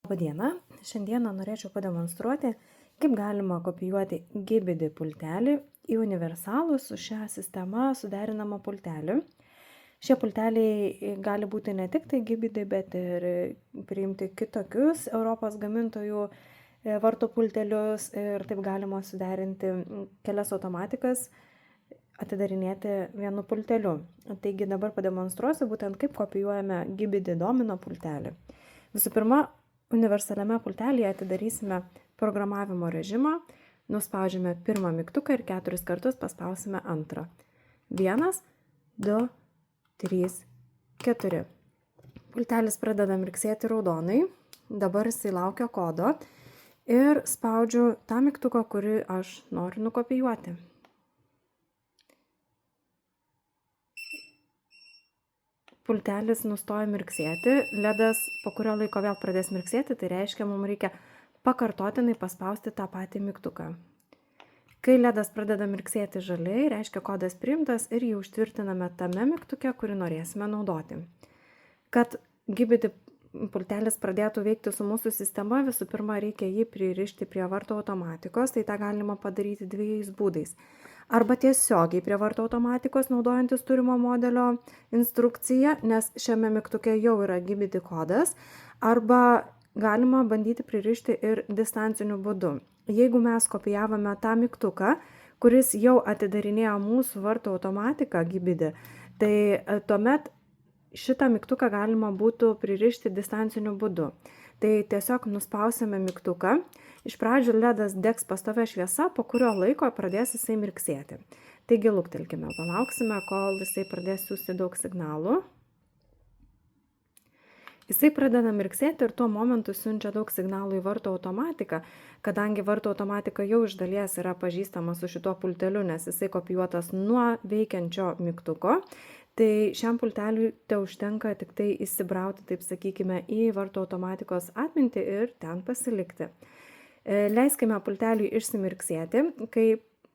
Labadiena, šiandieną norėčiau pademonstruoti, kaip galima kopijuoti GBD pultelį į universalų su šia sistema suderinamą pultelį. Šie pulteliai gali būti ne tik tai GBD, bet ir priimti kitokius Europos gamintojų vartų pultelius ir taip galima suderinti kelias automatikas, atidarinėti vienu pulteliu. Taigi dabar pademonstruosiu būtent kaip kopijuojame GBD domino pultelį. Visų pirma, universaliame pultelėje atidarysime programavimo režimą, nuspaudžiame pirmą mygtuką ir 4 kartus paspausime antrą. 1, 2, 3, 4. Pultelis pradeda mirksėti raudonai, dabar jisai laukia kodo ir spaudžiu tą mygtuką, kurį aš noriu nukopijuoti. Pultelis nustoja mirksėti, ledas po kurio laiko vėl pradės mirksėti, tai reiškia, mums reikia pakartotinai paspausti tą patį mygtuką. Kai ledas pradeda mirksėti žaliai, reiškia kodas priimtas ir jį užtvirtiname tame mygtuke, kurį norėsime naudoti. Kad GBD pultelis pradėtų veikti su mūsų sistema, visų pirma reikia jį pririšti prie vartų automatikos, tai tą galima padaryti dviejais būdais. Arba tiesiogiai prie vartų automatikos naudojantis turimo modelio instrukciją, nes šiame mygtuke jau yra GBD kodas, arba galima bandyti pririšti ir distanciniu būdu. Jeigu mes kopijavome tą mygtuką, kuris jau atidarinėjo mūsų vartų automatiką GBD, tai tuomet šitą mygtuką galima būtų pririšti distanciniu būdu. Tai tiesiog nuspausime mygtuką, iš pradžių ledas degs pastovia šviesa, po kurio laiko pradės jisai mirksėti. Taigi luktelkime, palauksime, kol jisai pradės siųsti daug signalų. Jisai pradeda mirksėti ir tuo momentu siunčia daug signalų į vartų automatiką, kadangi vartų automatika jau iš dalies yra pažįstama su šituo pulteliu, nes jisai kopijuotas nuo veikiančio mygtuko. Tai šiam pulteliui te užtenka tik tai įsibrauti, taip sakykime, į vartų automatikos atmintį ir ten pasilikti. Leiskime pulteliui išsimirksėti. Kai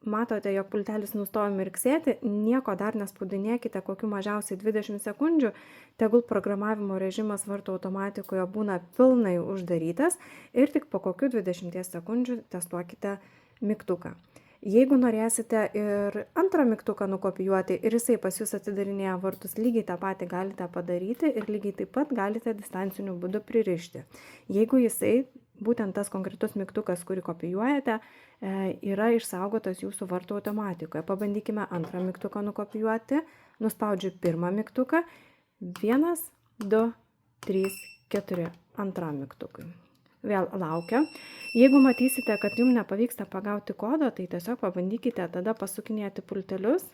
matote, jog pultelis nustojo mirksėti, nieko dar nespaudinėkite kokių mažiausiai 20 sekundžių, tegul programavimo režimas vartų automatikoje būna pilnai uždarytas ir tik po kokių 20 sekundžių testuokite mygtuką. Jeigu norėsite ir antrą mygtuką nukopijuoti ir jisai pas jūs atidarinėja vartus, lygiai tą patį galite padaryti ir lygiai taip pat galite distanciniu būdu pririšti. Jeigu jisai, būtent tas konkretus mygtukas, kurį kopijuojate, yra išsaugotas jūsų vartų automatikoje. Pabandykime antrą mygtuką nukopijuoti. Nuspaudžiu pirmą mygtuką. 1, 2, 3, 4. Antram mygtukui. Vėl laukia. Jeigu matysite, kad jums nepavyksta pagauti kodo, tai tiesiog pabandykite tada pasukinėti pultelius,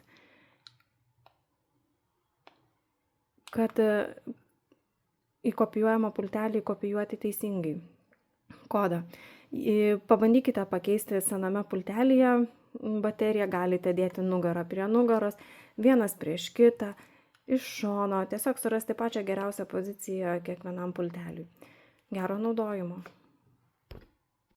kad į kopijuojamą pultelį kopijuoti teisingai kodą. Pabandykite pakeisti sename pultelyje bateriją, galite dėti nugarą prie nugaros, vienas prieš kitą, iš šono, tiesiog surasti pačią geriausią poziciją kiekvienam pulteliui. Gero naudojimo.